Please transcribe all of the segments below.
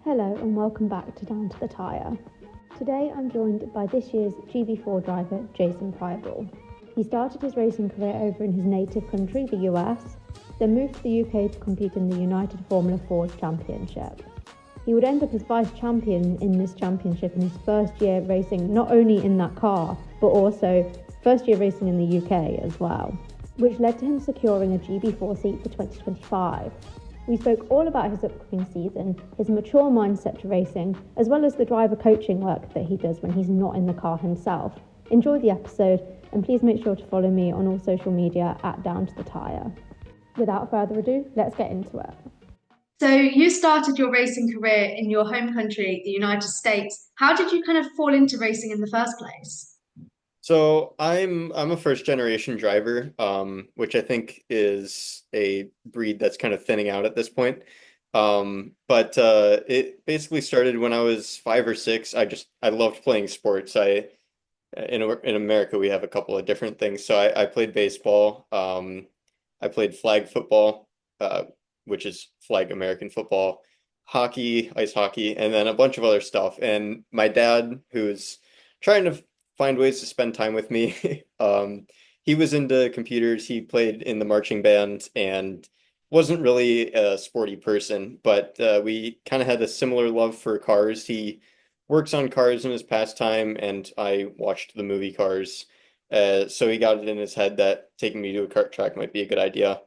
Hello and welcome back to Down to the Tyre. Today I'm joined by this year's GB4 driver Jason Pribyl. He started his racing career over in his native country, the US, then moved to the UK to compete in the United Formula Ford Championship. He would end up as vice champion in this championship in his first year racing not only in that car, but also first year racing in the UK as well, which led to him securing a GB4 seat for 2025. We spoke all about his upcoming season, his mature mindset to racing, as well as the driver coaching work that he does when he's not in the car himself. Enjoy the episode, and please make sure to follow me on all social media at Down to the Tyre. Without further ado, let's get into it. So you started your racing career in your home country, the United States. How did you kind of fall into racing in the first place? So I'm a first generation driver, which I think is a breed that's kind of thinning out at this point. But it basically started when I was 5 or 6. I loved playing sports. In America we have a couple of different things. So I played baseball. I played flag football, which is flag American football, hockey, ice hockey, and then a bunch of other stuff. And my dad, who's trying to find ways to spend time with me. He was into computers. He played in the marching band and wasn't really a sporty person, but we kind of had a similar love for cars. He works on cars in his pastime, and I watched the movie Cars. So he got it in his head that taking me to a kart track might be a good idea.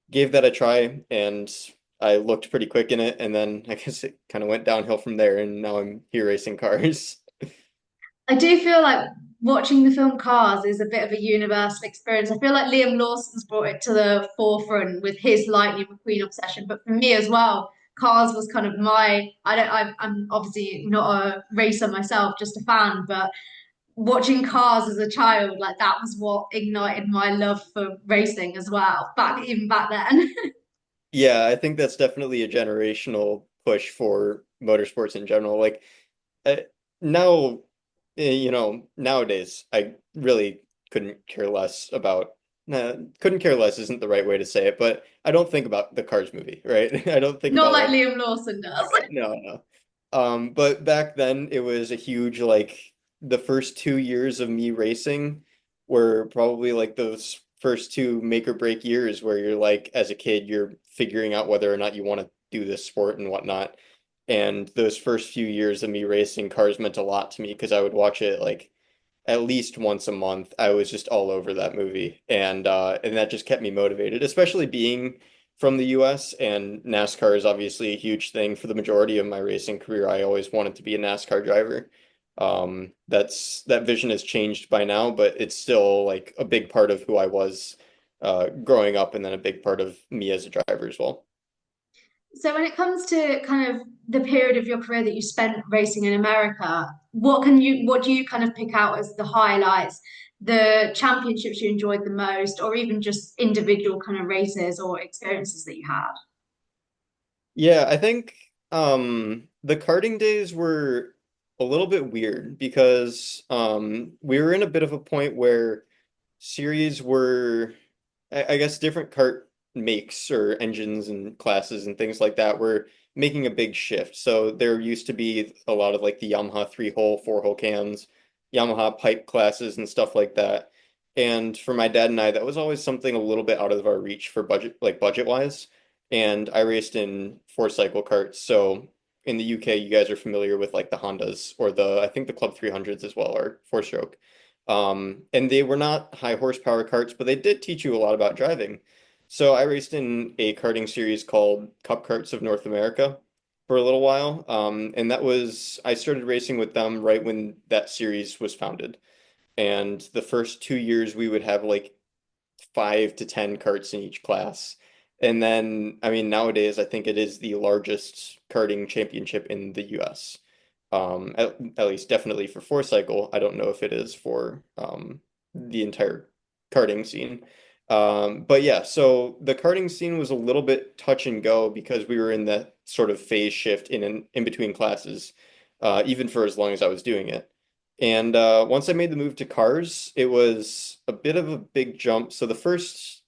Gave that a try, and I looked pretty quick in it, and then I guess it kind of went downhill from there, and now I'm here racing cars. I do feel like watching the film Cars is a bit of a universal experience. I feel like Liam Lawson's brought it to the forefront with his Lightning McQueen obsession, but for me as well, Cars was kind of I'm obviously not a racer myself, just a fan, but watching Cars as a child, like that was what ignited my love for racing as well, even back then. Yeah, I think that's definitely a generational push for motorsports in general. Like uh, now, nowadays, I really couldn't care less about. Nah, couldn't care less isn't the right way to say it, but I don't think about the Cars movie, right? I don't think Not about like like Liam Lawson does. no, no. But back then it was a huge like the first 2 years of me racing were probably like those first two make or break years where you're like as a kid you're figuring out whether or not you want to do this sport and whatnot. And those first few years of me racing cars meant a lot to me because I would watch it like at least once a month. I was just all over that movie, and that just kept me motivated, especially being from the US, and NASCAR is obviously a huge thing for the majority of my racing career. I always wanted to be a NASCAR driver. That vision has changed by now, but it's still like a big part of who I was growing up, and then a big part of me as a driver as well. So when it comes to kind of the period of your career that you spent racing in America, what do you kind of pick out as the highlights, the championships you enjoyed the most, or even just individual kind of races or experiences that you had? Yeah, I think the karting days were a little bit weird because we were in a bit of a point where series were, I guess, different kart makes or engines and classes and things like that were making a big shift. So there used to be a lot of like the Yamaha 3-hole, 4-hole cans, Yamaha pipe classes and stuff like that. And for my dad and I, that was always something a little bit out of our reach for budget, like budget wise. And I raced in 4-cycle karts. So in the UK, you guys are familiar with like the Hondas or I think the Club 300s as well, or 4-stroke. And they were not high horsepower karts, but they did teach you a lot about driving. So I raced in a karting series called Cup Karts of North America for a little while. And I started racing with them right when that series was founded. And the first 2 years we would have like 5 to 10 karts in each class. And then, I mean, nowadays I think it is the largest karting championship in the US. At least definitely for 4-cycle. I don't know if it is for the entire karting scene. But yeah, so the karting scene was a little bit touch and go because we were in that sort of phase shift in between classes, even for as long as I was doing it. And once I made the move to cars, it was a bit of a big jump. So the first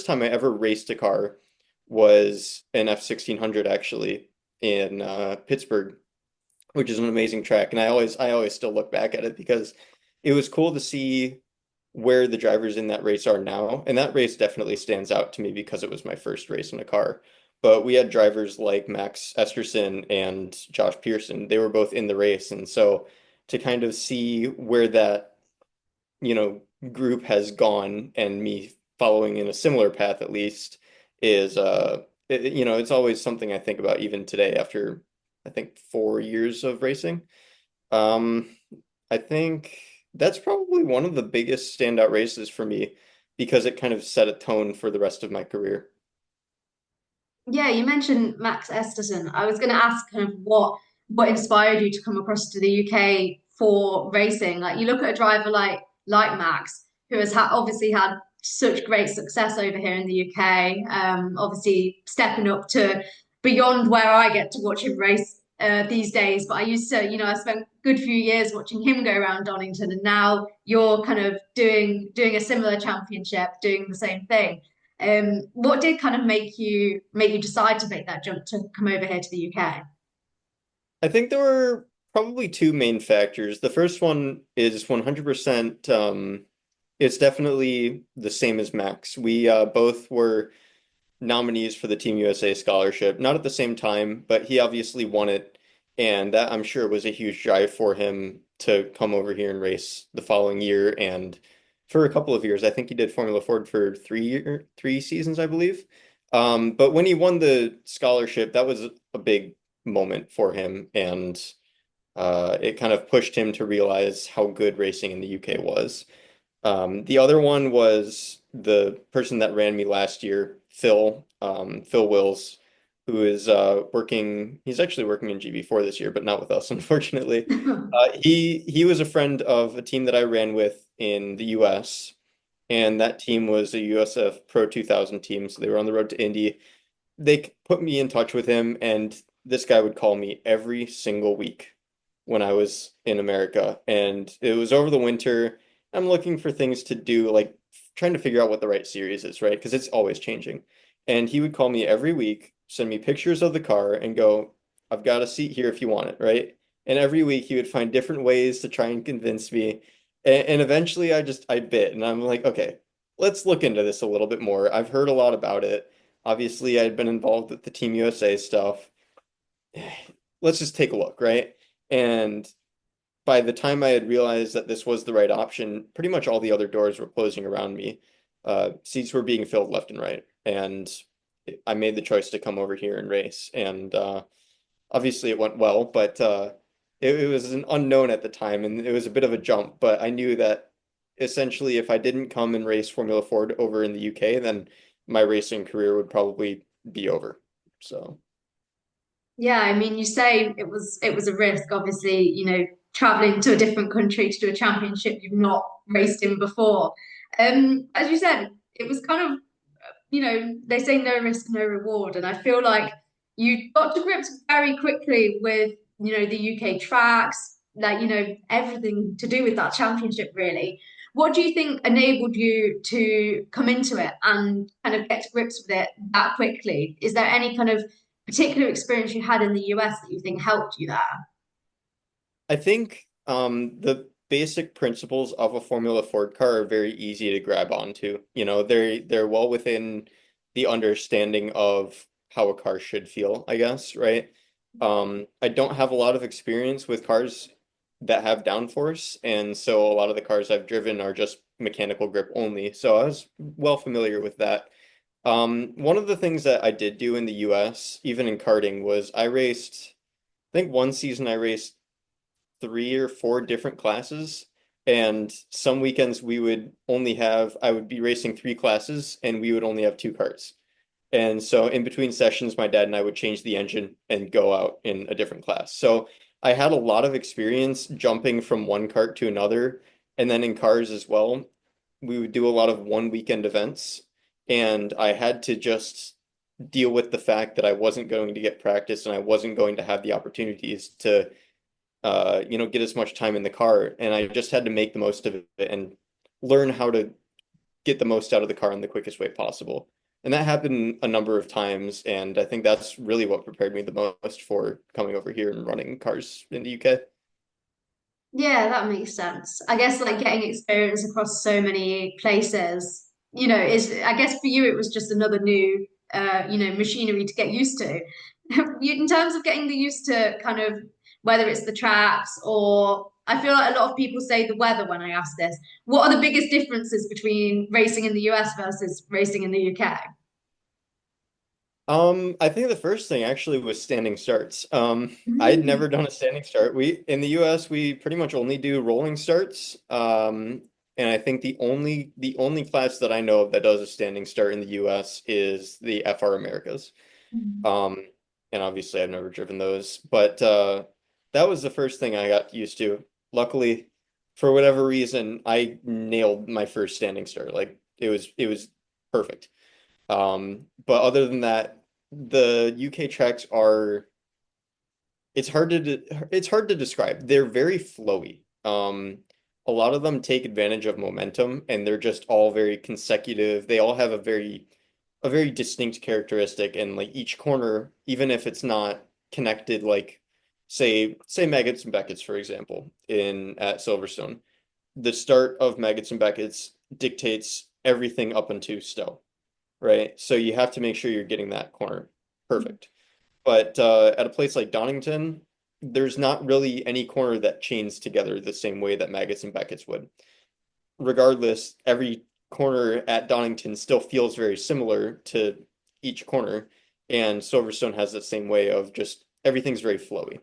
time I ever raced a car was an F1600 actually. in Pittsburgh, which is an amazing track. And I always still look back at it because it was cool to see where the drivers in that race are now. And that race definitely stands out to me because it was my first race in a car. But we had drivers like Max Esterson and Josh Pearson. They were both in the race. And so to kind of see where that, you know, group has gone and me following in a similar path at least is it's always something I think about even today after I think 4 years of racing. Um, I think that's probably one of the biggest standout races for me because it kind of set a tone for the rest of my career. Yeah, you mentioned Max Esterson. I was going to ask kind of what inspired you to come across to the UK for racing. Like you look at a driver like Max, who has obviously had such great success over here in the UK. Obviously stepping up to beyond where I get to watch him race these days. But I used to, I spent a good few years watching him go around Donington, and now you're kind of doing a similar championship, doing the same thing. What did kind of make you decide to make that jump to come over here to the UK? I think there were probably two main factors. The first one is 100%, it's definitely the same as Max. We both were nominees for the Team USA scholarship, not at the same time, but he obviously won it, and that I'm sure was a huge drive for him to come over here and race the following year and for a couple of years. I think he did Formula Ford for 3 seasons, I believe. But when he won the scholarship, that was a big moment for him, and it kind of pushed him to realize how good racing in the UK was. The other one was the person that ran me last year, Phil Wills, who is he's actually working in GB4 this year, but not with us, unfortunately. He was a friend of a team that I ran with in the US, and that team was a USF Pro 2000 team, so they were on the road to Indy. They put me in touch with him, and this guy would call me every single week when I was in America. And it was over the winter. I'm looking for things to do, like trying to figure out what the right series is, right? Because it's always changing. And he would call me every week, send me pictures of the car, and go, I've got a seat here if you want it, right? And every week he would find different ways to try and convince me. And eventually I bit, and I'm like, okay, let's look into this a little bit more. I've heard a lot about it. Obviously, I'd been involved with the Team USA stuff. Let's just take a look, right? And by the time I had realized that this was the right option, pretty much all the other doors were closing around me. Seats were being filled left and right, and I made the choice to come over here and race. And obviously, it went well, but it was an unknown at the time, and it was a bit of a jump. But I knew that essentially, if I didn't come and race Formula Ford over in the UK, then my racing career would probably be over. So. Yeah, I mean, you say it was a risk, obviously, traveling to a different country to do a championship you've not raced in before. As you said, it was kind of, they say no risk, no reward, and I feel like you got to grips very quickly with, the UK tracks, like, everything to do with that championship, really. What do you think enabled you to come into it and kind of get to grips with it that quickly? Is there any kind of particular experience you had in the US that you think helped you there? I think the basic principles of a Formula Ford car are very easy to grab onto. You know, they're well within the understanding of how a car should feel, I guess, right? I don't have a lot of experience with cars that have downforce, and so a lot of the cars I've driven are just mechanical grip only. So I was well familiar with that. One of the things that I did do in the US, even in karting, was I think one season I raced 3 or 4 different classes. And some weekends I would be racing 3 classes and we would only have 2 carts. And so in between sessions, my dad and I would change the engine and go out in a different class. So I had a lot of experience jumping from one cart to another. And then in cars as well, we would do a lot of one weekend events. And I had to just deal with the fact that I wasn't going to get practice and I wasn't going to have the opportunities to get as much time in the car. And I just had to make the most of it and learn how to get the most out of the car in the quickest way possible. And that happened a number of times, and I think that's really what prepared me the most for coming over here and running cars in the UK. Yeah, that makes sense. I guess like getting experience across so many places, you know, is I guess for you it was just another new machinery to get used to. In terms of getting the used to kind of whether it's the tracks or I feel like a lot of people say the weather when I ask this. What are the biggest differences between racing in the US versus racing in the UK? I think the first thing actually was standing starts. I had Mm. never done a standing start. We in the US we pretty much only do rolling starts. And I think the only class that I know of that does a standing start in the US is the FR Americas. Um, and obviously I've never driven those, but that was the first thing I got used to. Luckily, for whatever reason, I nailed my first standing start. Like it was perfect. But other than that, the UK tracks are it's hard to describe. They're very flowy. A lot of them take advantage of momentum and they're just all very consecutive. They all have a very distinct characteristic and like each corner, even if it's not connected like say Maggots and Beckett's, for example, in at Silverstone. The start of Maggots and Beckett's dictates everything up into Stowe, right? So you have to make sure you're getting that corner perfect. But at a place like Donington, there's not really any corner that chains together the same way that Maggots and Beckett's would. Regardless, every corner at Donington still feels very similar to each corner, and Silverstone has the same way of just everything's very flowy.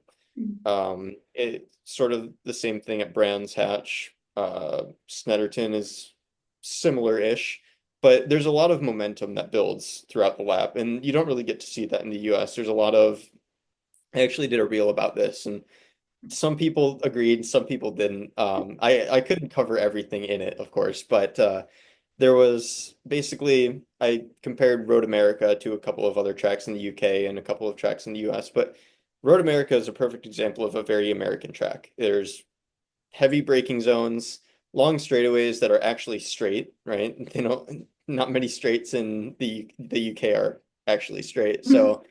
It's sort of the same thing at Brands Hatch. Snetterton is similar-ish, but there's a lot of momentum that builds throughout the lap, and you don't really get to see that in the US. There's a lot of, I actually did a reel about this, and some people agreed, some people didn't. I couldn't cover everything in it, of course, but there was basically I compared Road America to a couple of other tracks in the UK and a couple of tracks in the US, but Road America is a perfect example of a very American track. There's heavy braking zones, long straightaways that are actually straight, right? Not many straights in the UK are actually straight. So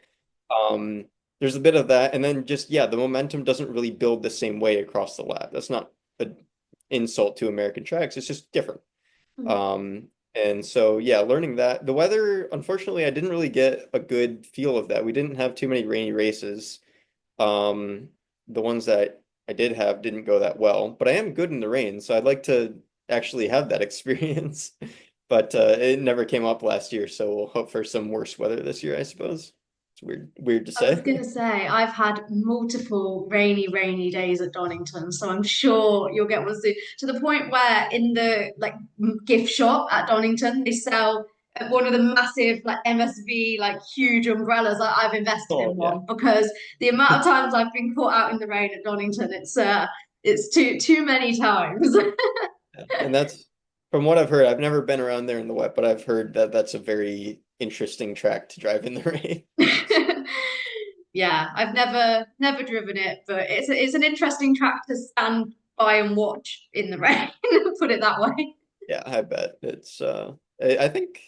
um, there's a bit of that, and then just yeah, the momentum doesn't really build the same way across the lap. That's not an insult to American tracks. It's just different. Um, and so yeah, learning that the weather, unfortunately, I didn't really get a good feel of that. We didn't have too many rainy races. Um, the ones that I did have didn't go that well, but I am good in the rain, so I'd like to actually have that experience. But it never came up last year, so we'll hope for some worse weather this year, I suppose. It's weird to I was say. gonna say I've had multiple rainy days at Donington, so I'm sure you'll get one soon. To the point where in the like gift shop at Donington, they sell one of the massive like MSV like huge umbrellas. I've invested Oh in yeah. one because the amount of times I've been caught out in the rain at Donington, it's too many times. Yeah. And that's from what I've heard. I've never been around there in the wet, but I've heard that that's a very interesting track to drive in the rain. Yeah, I've never driven it, but it's an interesting track to stand by and watch in the rain, put it that way. Yeah, I bet. It's I think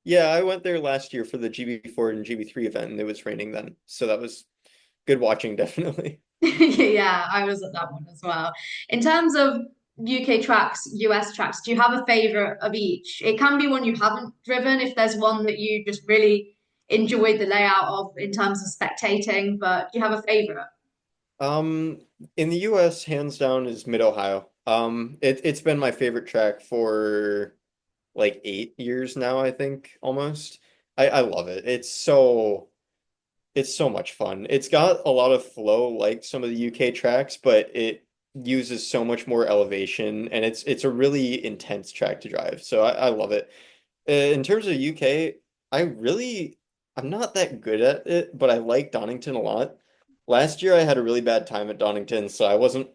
yeah, I went there last year for the GB4 and GB3 event and it was raining then. So that was good watching definitely. Yeah, I was at that one as well. In terms of UK tracks, US tracks, do you have a favorite of each? It can be one you haven't driven if there's one that you just really enjoyed the layout of in terms of spectating, but do you have a favorite? Um, in the US, hands down is Mid Ohio. It's been my favorite track for like 8 years now, I think, almost. I love it. It's so much fun. It's got a lot of flow like some of the UK tracks, but it uses so much more elevation and it's a really intense track to drive. So I love it. In terms of UK, I'm not that good at it, but I like Donington a lot. Last year I had a really bad time at Donington, so I wasn't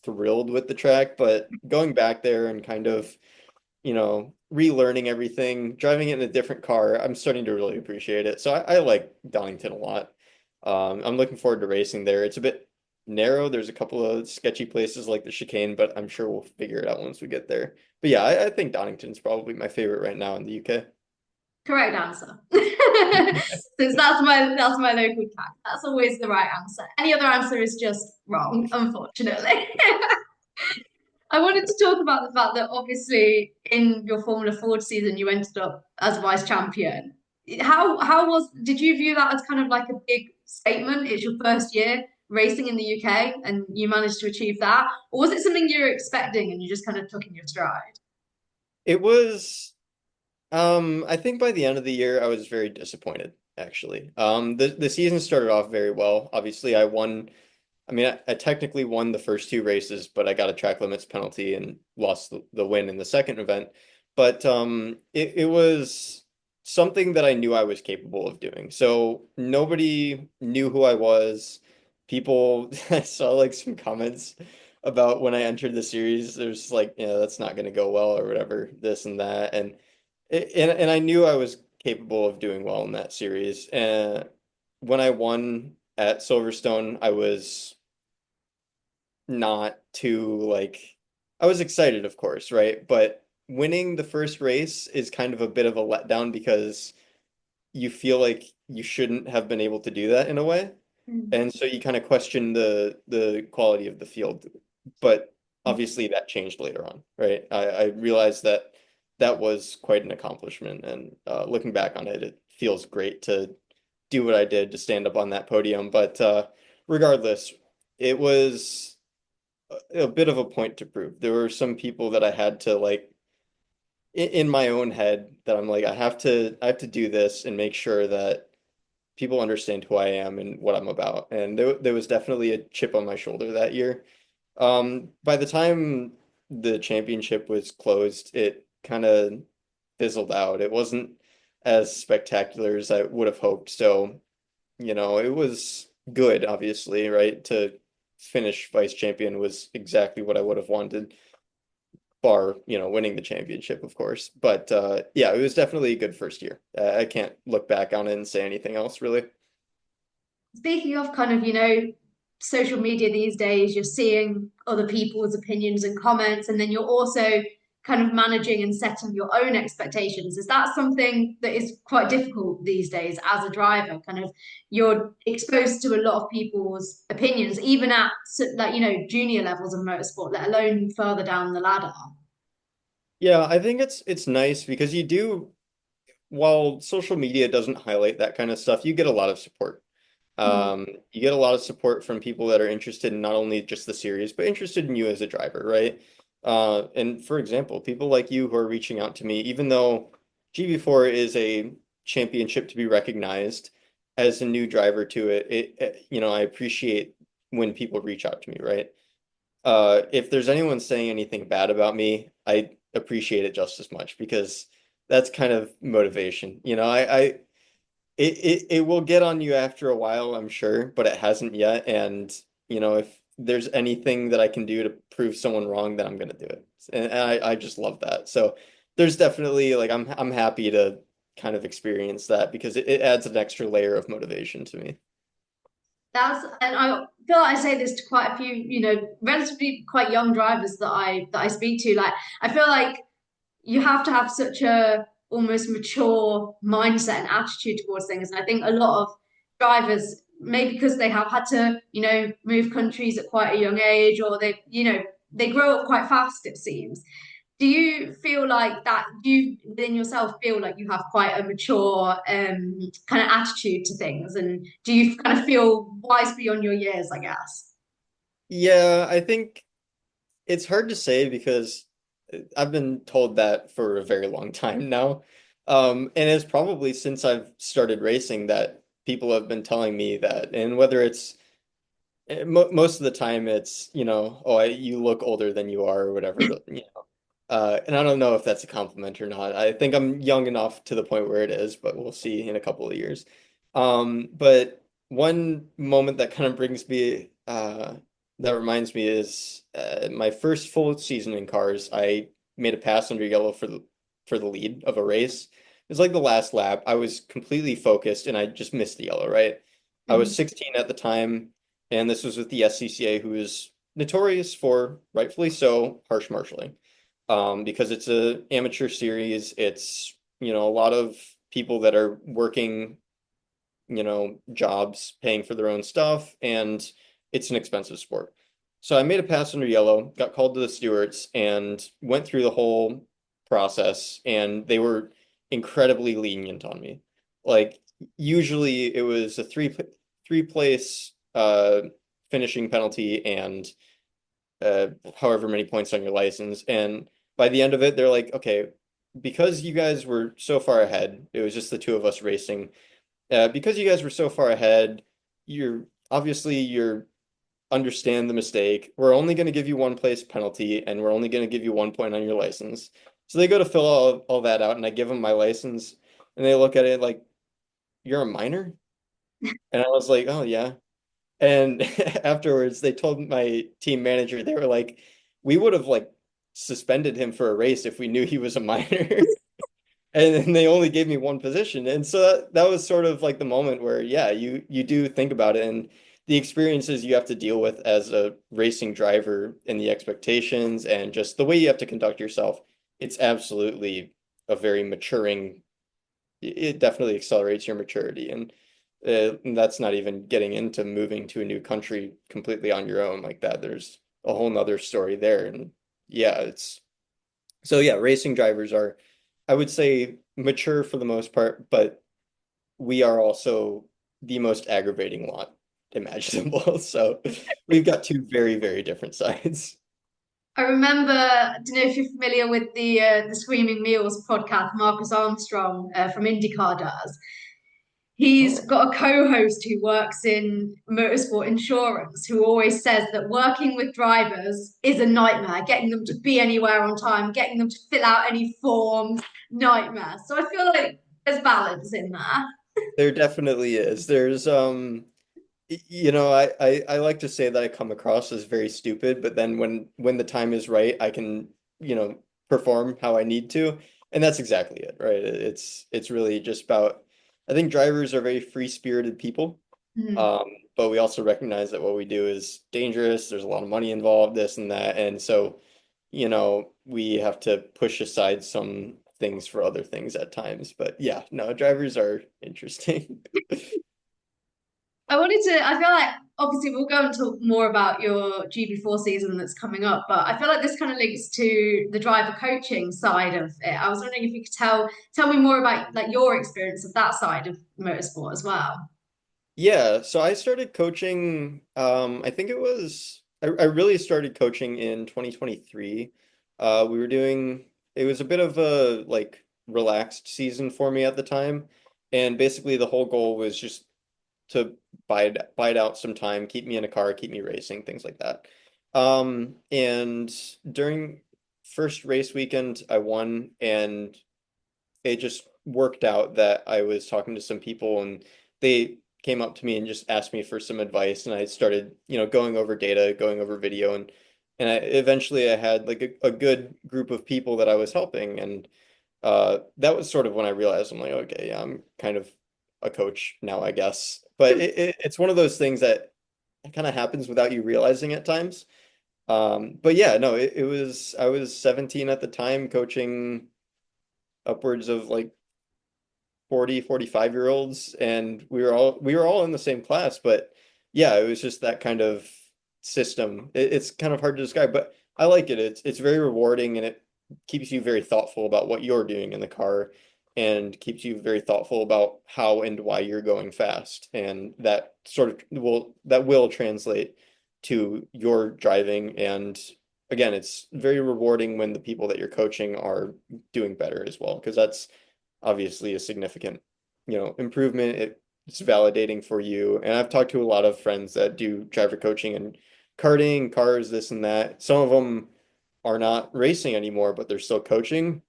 thrilled with the track, but going back there and kind of relearning everything, driving it in a different car, I'm starting to really appreciate it. So I like Donington a lot. I'm looking forward to racing there. It's a bit narrow. There's a couple of sketchy places like the chicane, but I'm sure we'll figure it out once we get there. But yeah, I think Donington's probably my favorite right now in the UK. Correct answer. Since that's my local cat. That's always the right answer. Any other answer is just wrong, unfortunately. I wanted to talk about the fact that obviously in your Formula Ford season you ended up as vice champion. How was did you view that as kind of like a big statement? It's your first year racing in the UK and you managed to achieve that? Or was it something you were expecting and you just kind of took in your stride? It was I think by the end of the year I was very disappointed actually. The season started off very well. Obviously I won. I mean, I technically won the first two races, but I got a track limits penalty and lost the win in the second event. But it was something that I knew I was capable of doing. So nobody knew who I was. People, I saw like some comments about when I entered the series. There's like, yeah, that's not going to go well or whatever, this and that. And I knew I was capable of doing well in that series. And when I won at Silverstone, I was not too like I was excited, of course, right? But winning the first race is kind of a bit of a letdown because you feel like you shouldn't have been able to do that in a way. Mm. And so you kind of question the quality of the field. But obviously that changed later on, right? I realized that that was quite an accomplishment. And looking back on it, it feels great to do what I did to stand up on that podium. But regardless, it was a bit of a point to prove. There were some people that I had to like in my own head that I'm like I have to do this and make sure that people understand who I am and what I'm about. And there was definitely a chip on my shoulder that year. By the time the championship was closed, it kind of fizzled out. It wasn't as spectacular as I would have hoped. So, it was good, obviously, right? To finish vice champion was exactly what I would have wanted, bar, winning the championship, of course. But yeah, it was definitely a good first year. I can't look back on it and say anything else, really. Speaking of kind of, social media these days, you're seeing other people's opinions and comments, and then you're also kind of managing and setting your own expectations. Is that something that is quite difficult these days as a driver? Kind of you're exposed to a lot of people's opinions, even at like, junior levels of motorsport, let alone further down the ladder. Yeah, I think it's nice because you do, while social media doesn't highlight that kind of stuff, you get a lot of support. Mm. You get a lot of support from people that are interested in not only just the series, but interested in you as a driver, right? And for example, people like you who are reaching out to me, even though GB4 is a championship to be recognized as a new driver to it, I appreciate when people reach out to me, right? If there's anyone saying anything bad about me, I appreciate it just as much because that's kind of motivation. It will get on you after a while, I'm sure, but it hasn't yet. And, if there's anything that I can do to prove someone wrong, then I'm gonna do it. And I just love that. So there's definitely like I'm happy to kind of experience that because it adds an extra layer of motivation to me. And I feel like I say this to quite a few, relatively quite young drivers that I speak to. Like I feel like you have to have such a almost mature mindset and attitude towards things. And I think a lot of drivers, maybe because they have had to, move countries at quite a young age, or they grow up quite fast, it seems. Do you feel like that? Do you within yourself feel like you have quite a mature kind of attitude to things, and do you kind of feel wise beyond your years, I guess? Yeah, I think it's hard to say because I've been told that for a very long time now. And it's probably since I've started racing that people have been telling me that. And whether it's most of the time it's, oh, you look older than you are or whatever. And I don't know if that's a compliment or not. I think I'm young enough to the point where it is, but we'll see in a couple of years. But one moment that kind of that reminds me is my first full season in cars. I made a pass under yellow for the lead of a race. It was like the last lap. I was completely focused and I just missed the yellow, right? I was Mhm. 16 at the time, and this was with the SCCA, who is notorious for, rightfully so, harsh marshaling because it's a amateur series. It's, a lot of people that are working, jobs, paying for their own stuff, and it's an expensive sport. So I made a pass under yellow, got called to the stewards, and went through the whole process, and they were incredibly lenient on me. Like usually it was a three place finishing penalty and however many points on your license. And by the end of it, they're like, okay, because you guys were so far ahead, it was just the two of us racing. Because you guys were so far ahead, you're understand the mistake. We're only going to give you one place penalty, and we're only going to give you 1 point on your license. So they go to fill all that out, and I give them my license, and they look at it like, you're a minor? And I was like, oh yeah. And afterwards, they told my team manager, they were like, we would have like suspended him for a race if we knew he was a minor. And then they only gave me one position. And so that was sort of like the moment where, yeah, you do think about it and the experiences you have to deal with as a racing driver and the expectations and just the way you have to conduct yourself. It's absolutely a very maturing, it definitely accelerates your maturity. And that's not even getting into moving to a new country completely on your own like that. There's a whole nother story there. And yeah, yeah, racing drivers are, I would say, mature for the most part, but we are also the most aggravating lot imaginable. So we've got two very, very different sides. I remember, I don't know if you're familiar with the Screaming Meals podcast Marcus Armstrong from IndyCar does. He's Oh, got a co-host who works in motorsport insurance who always says that working with drivers is a nightmare, getting them to be anywhere on time, getting them to fill out any forms, nightmare. So I feel like there's balance in there. there definitely is. I like to say that I come across as very stupid, but then when the time is right, I can, perform how I need to. And that's exactly it, right? It's really just about I think drivers are very free-spirited people. Mm. Um, but we also recognize that what we do is dangerous. There's a lot of money involved, this and that. And so, we have to push aside some things for other things at times. But yeah, no, drivers are interesting. I feel like obviously we'll go and talk more about your GB4 season that's coming up, but I feel like this kind of links to the driver coaching side of it. I was wondering if you could tell me more about like your experience of that side of motorsport as well. Yeah, so I started coaching, I think I really started coaching in 2023. It was a bit of a like relaxed season for me at the time. And basically the whole goal was just to bide out some time, keep me in a car, keep me racing, things like that. And during first race weekend, I won, and it just worked out that I was talking to some people and they came up to me and just asked me for some advice, and I started, going over data, going over video, and eventually I had like a good group of people that I was helping, and that was sort of when I realized I'm like, okay, yeah, I'm kind of a coach now, I guess. But it's one of those things that kind of happens without you realizing at times. But yeah, no, it was I was 17 at the time coaching upwards of like 40, 45 year olds, and we were all in the same class. But yeah, it was just that kind of system. It's kind of hard to describe, but I like it. It's very rewarding, and it keeps you very thoughtful about what you're doing in the car, and keeps you very thoughtful about how and why you're going fast. And that sort of will translate to your driving. And again, it's very rewarding when the people that you're coaching are doing better as well, because that's obviously a significant, improvement. It's validating for you. And I've talked to a lot of friends that do driver coaching and karting, cars, this and that. Some of them are not racing anymore, but they're still coaching.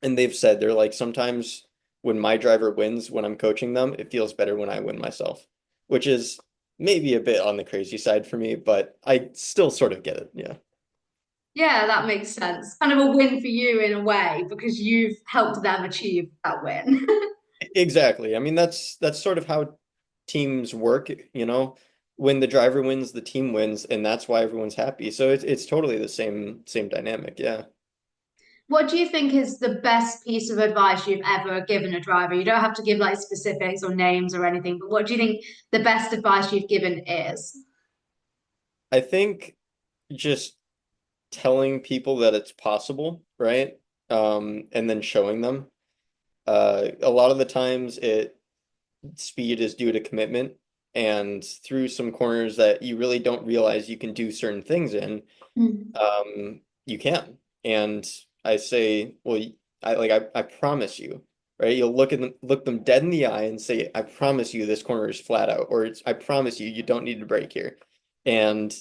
And they've said they're like, sometimes when my driver wins, when I'm coaching them, it feels better when I win myself, which is maybe a bit on the crazy side for me, but I still sort of get it. Yeah. Yeah, that makes sense. Kind of a win for you in a way because you've helped them achieve that win. Exactly. I mean, that's sort of how teams work, you know. When the driver wins, the team wins, and that's why everyone's happy. So it's totally the same dynamic. Yeah. What do you think is the best piece of advice you've ever given a driver? You don't have to give like specifics or names or anything, but what do you think the best advice you've given is? I think just telling people that it's possible, right? And then showing them. A lot of the times it speed is due to commitment, and through some corners that you really don't realize you can do certain things in, Mm. you can. And I say, well, I promise you, right? You'll look them dead in the eye and say, I promise you this corner is flat out, or I promise you don't need to brake here. And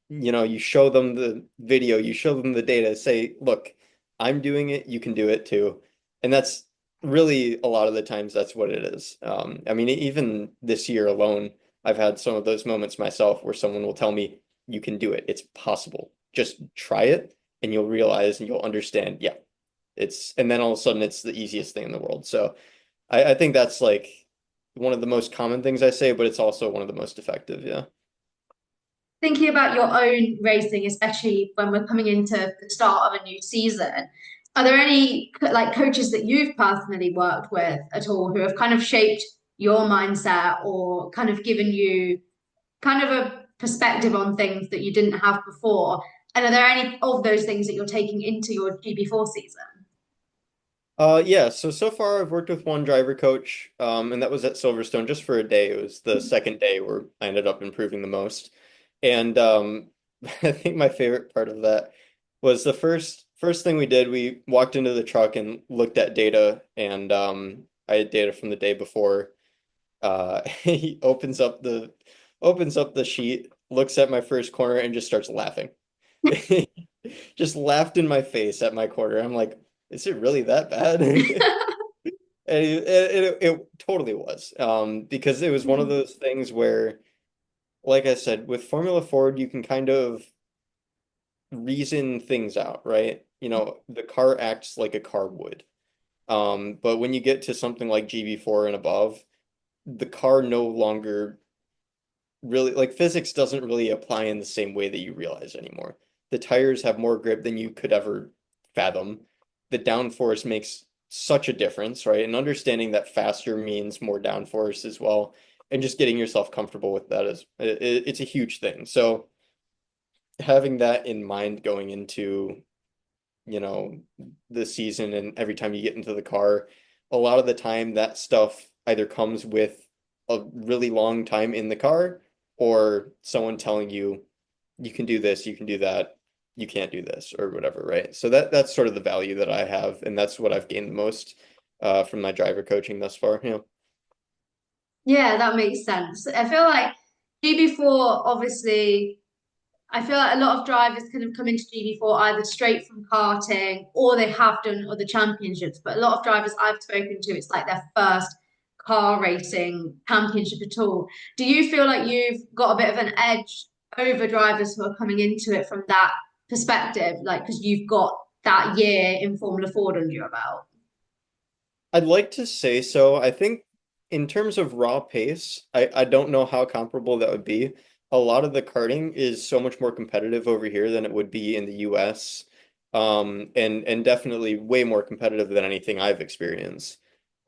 you show them the video, you show them the data, say, look, I'm doing it, you can do it too. And that's really a lot of the times that's what it is. I mean, even this year alone, I've had some of those moments myself where someone will tell me, you can do it. It's possible. Just try it and you'll realize and you'll understand, yeah, and then all of a sudden it's the easiest thing in the world. So I think that's like one of the most common things I say, but it's also one of the most effective. Yeah. Thinking about your own racing, especially when we're coming into the start of a new season, are there any like coaches that you've personally worked with at all who have kind of shaped your mindset or kind of given you kind of a perspective on things that you didn't have before? And are there any of those things that you're taking into your GB4 season? Yeah, so far I've worked with one driver coach, and that was at Silverstone just for a day. It was the second day where I ended up improving the most. And I think my favorite part of that was the first thing we did, we walked into the truck and looked at data, and I had data from the day before. He opens up the sheet, looks at my first corner and just starts laughing. Just laughed in my face at my corner. I'm like, is it really that bad? And it totally was. Because it was one of those things where, like I said, with Formula Ford, you can kind of reason things out, right? The car acts like a car would. But when you get to something like GB4 and above, the car no longer really, like, physics doesn't really apply in the same way that you realize anymore. The tires have more grip than you could ever fathom. The downforce makes such a difference, right? And understanding that faster means more downforce as well, and just getting yourself comfortable with that is it's a huge thing. So having that in mind going into, you know, the season and every time you get into the car, a lot of the time that stuff either comes with a really long time in the car or someone telling you you can do this, you can do that, you can't do this or whatever, right? So that's sort of the value that I have, and that's what I've gained the most from my driver coaching thus far. Yeah. Yeah, that makes sense. I feel like GB4, obviously, I feel like a lot of drivers kind of come into GB4 either straight from karting or they have done other championships. But a lot of drivers I've spoken to, it's like their first car racing championship at all. Do you feel like you've got a bit of an edge over drivers who are coming into it from that perspective? Like, because you've got that year in Formula Ford under your belt? I'd like to say so. I think in terms of raw pace, I don't know how comparable that would be. A lot of the karting is so much more competitive over here than it would be in the US. And definitely way more competitive than anything I've experienced.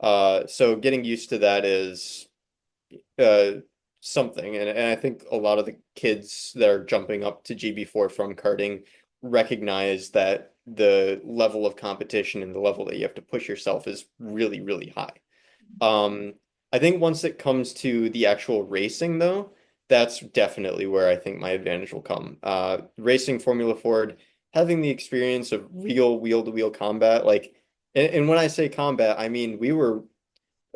So getting used to that is uh, something. And I think a lot of the kids that are jumping up to GB4 from karting recognize that the level of competition and the level that you have to push yourself is really, really high. Um, I think once it comes to the actual racing, though, that's definitely where I think my advantage will come. Racing Formula Ford, having the experience of real wheel-to-wheel combat, like, and when I say combat, I mean we were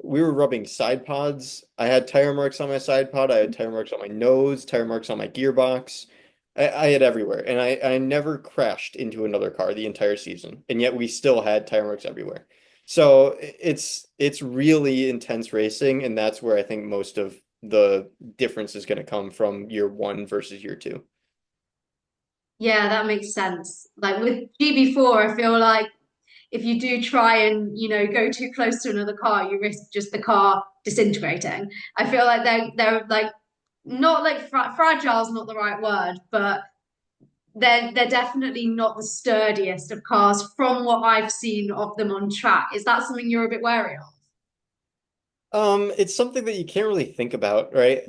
rubbing side pods. I had tire marks on my side pod. I had tire marks on my nose, tire marks on my gearbox. I had everywhere. And I never crashed into another car the entire season. And yet we still had tire marks everywhere. So it's really intense racing, and that's where I think most of the difference is going to come from year one versus year two. Yeah, that makes sense. Like with GB4, I feel like if you do try and go too close to another car, you risk just the car disintegrating. I feel like they're like not like fragile is not the right word, but they're definitely not the sturdiest of cars from what I've seen of them on track. Is that something you're a bit wary of? It's something that you can't really think about, right?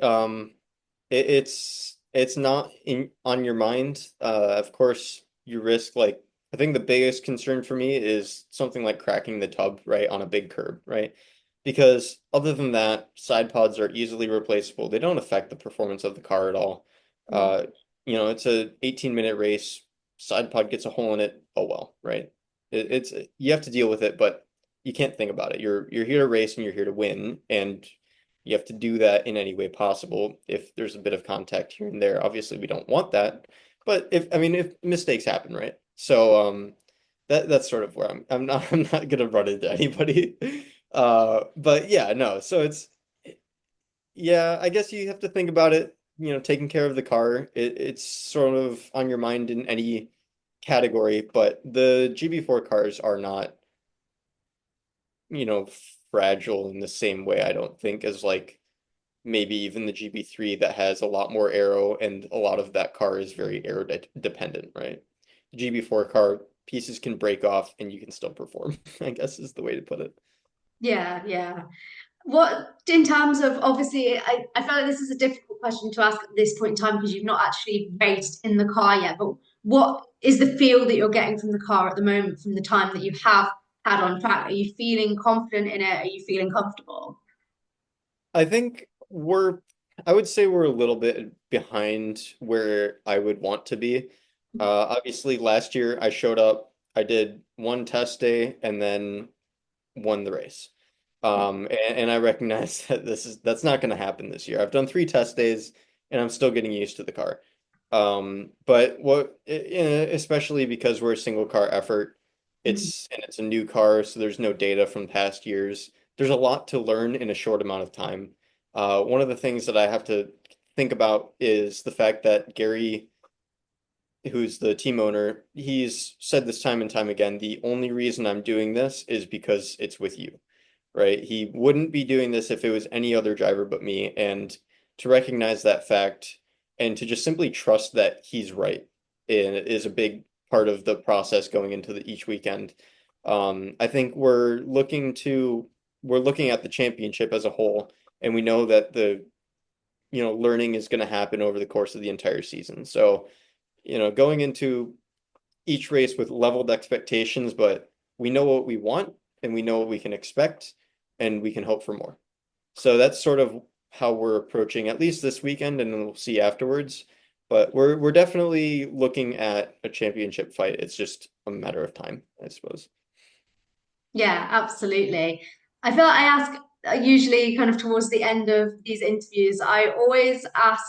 It's not in on your mind. Of course, you risk like I think the biggest concern for me is something like cracking the tub, right, on a big curb, right? Because other than that, side pods are easily replaceable. They don't affect the performance of the car at all. Mm. Uh, it's a 18-minute race. Side pod gets a hole in it. Oh well, right? It's you have to deal with it, but you can't think about it. You're here to race and you're here to win, and you have to do that in any way possible. If there's a bit of contact here and there, obviously we don't want that. But if mistakes happen, right? So that's sort of where I'm not gonna run into anybody. But yeah, no. So it's yeah, I guess you have to think about it, taking care of the car. It's sort of on your mind in any category, but the GB4 cars are not, you know, fragile in the same way, I don't think, as like maybe even the GB3 that has a lot more aero and a lot of that car is very aero dependent, right? The GB4 car pieces can break off and you can still perform, I guess is the way to put it. Yeah, yeah. What, in terms of, obviously, I feel like this is a difficult question to ask at this point in time because you've not actually raced in the car yet, but what is the feel that you're getting from the car at the moment, from the time that you have had on track? Are you feeling confident in it? Are you feeling comfortable? I think I would say we're a little bit behind where I would want to be. Obviously, last year I showed up, I did one test day and then won the race. And I recognize that that's not going to happen this year. I've done 3 test days and I'm still getting used to the car. But especially because we're a single car effort, Mhm. it's a new car, so there's no data from past years. There's a lot to learn in a short amount of time. One of the things that I have to think about is the fact that Gary, who's the team owner, he's said this time and time again, the only reason I'm doing this is because it's with you, right? He wouldn't be doing this if it was any other driver but me. And to recognize that fact and to just simply trust that he's right is a big part of the process going into each weekend. I think we're looking at the championship as a whole, and we know that the learning is going to happen over the course of the entire season. So, going into each race with leveled expectations, but we know what we want and we know what we can expect and we can hope for more. So that's sort of how we're approaching at least this weekend, and then we'll see afterwards. But we're definitely looking at a championship fight. It's just a matter of time, I suppose. Yeah, absolutely. I feel like I ask usually kind of towards the end of these interviews, I always ask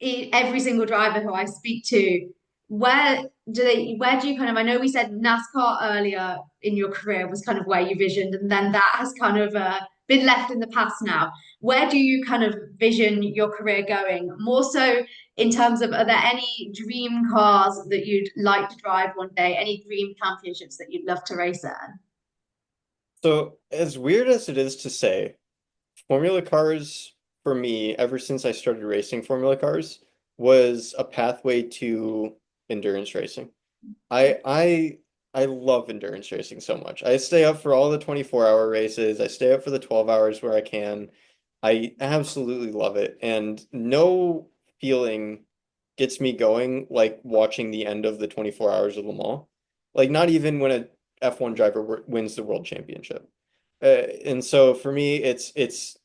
every single driver who I speak to, where do you kind of, I know we said NASCAR earlier in your career was kind of where you visioned, and then that has kind of been left in the past now. Where do you kind of vision your career going? More so in terms of, are there any dream cars that you'd like to drive one day? Any dream championships that you'd love to race in? So as weird as it is to say, Formula cars for me, ever since I started racing Formula cars, was a pathway to endurance racing. I I I love endurance racing so much. I stay up for all the 24-hour races. I stay up for the 12 hours where I can. I absolutely love it. And no feeling gets me going like watching the end of the 24 hours of Le Mans. Like not even when a F1 driver wins the world championship. And so for me, it's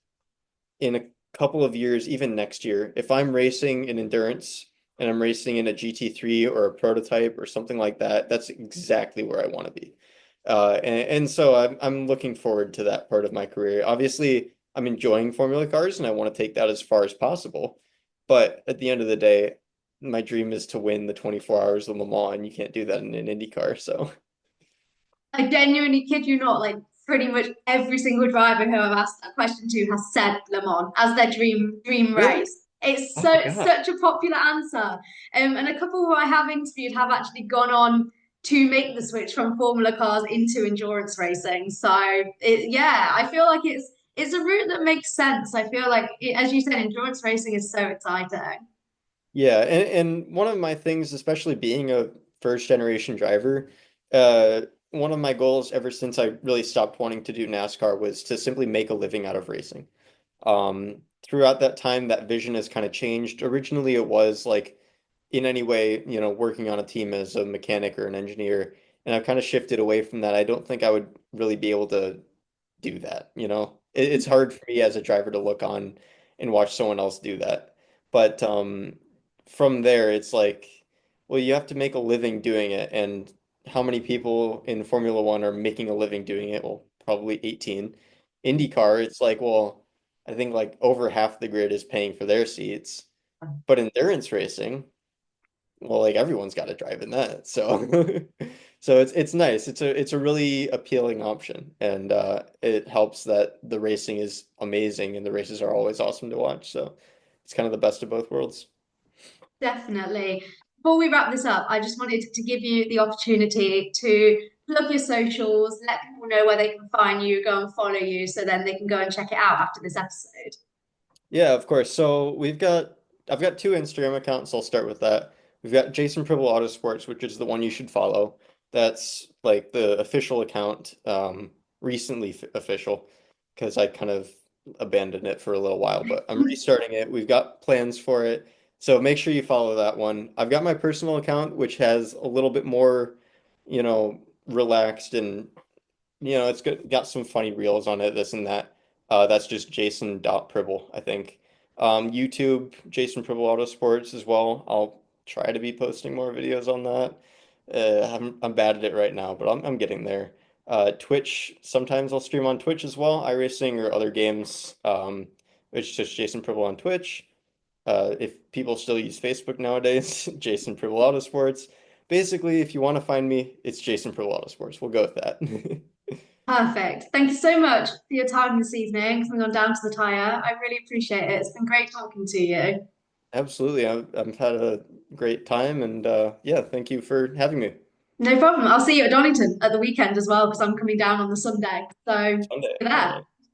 in a couple of years, even next year, if I'm racing in endurance and I'm racing in a GT3 or a prototype or something like that, that's exactly where I want to be. And so I'm looking forward to that part of my career. Obviously, I'm enjoying Formula cars and I want to take that as far as possible. But at the end of the day, my dream is to win the 24 hours of Le Mans, and you can't do that in an Indy car. So, I genuinely kid you not, like pretty much every single driver who I've asked that question to has said Le Mans as their dream really? race. It's Oh my God. such a popular answer. And a couple who I have interviewed have actually gone on to make the switch from Formula cars into endurance racing. So yeah, I feel like it's a route that makes sense. I feel like, as you said, endurance racing is so exciting. Yeah, and one of my things, especially being a first generation driver, uh, one of my goals ever since I really stopped wanting to do NASCAR was to simply make a living out of racing. Throughout that time, that vision has kind of changed. Originally, it was like in any way, working on a team as a mechanic or an engineer, and I've kind of shifted away from that. I don't think I would really be able to do that, you know? It's hard for me as a driver to look on and watch someone else do that. But from there, it's like, well, you have to make a living doing it. And how many people in Formula One are making a living doing it? Well, probably 18. IndyCar, it's like, well, I think like over half the grid is paying for their seats. But endurance racing, well, like everyone's got to drive in that. So so it's nice. It's a really appealing option, and it helps that the racing is amazing and the races are always awesome to watch. So it's kind of the best of both worlds. Definitely. Before we wrap this up, I just wanted to give you the opportunity to plug your socials, let people know where they can find you, go and follow you, so then they can go and check it out after this episode. Yeah, of course. So I've got two Instagram accounts. I'll start with that. We've got Jason Pribyl Autosports, which is the one you should follow. That's like the official account, recently official, because I kind of abandoned it for a little while, but I'm restarting it. We've got plans for it. So make sure you follow that one. I've got my personal account, which has a little bit more, relaxed and it's got some funny reels on it, this and that. That's just Jason.Pribyl, I think. YouTube, Jason Pribyl Autosports as well. I'll try to be posting more videos on that. I'm bad at it right now, but I'm getting there. Twitch, sometimes I'll stream on Twitch as well, iRacing or other games. It's just Jason Pribyl on Twitch. If people still use Facebook nowadays, Jason Pribyl Autosports. Basically, if you want to find me, it's Jason Pribyl Autosports. We'll go with that. Perfect. Thank you so much for your time this evening, coming on down to the tire. I really appreciate it. It's been great talking to you. Absolutely. I've had a great time and yeah, thank you for having me. No problem. I'll see you at Donington at the weekend as well, because I'm coming down on the Sunday. So, Sunday. for All that. right.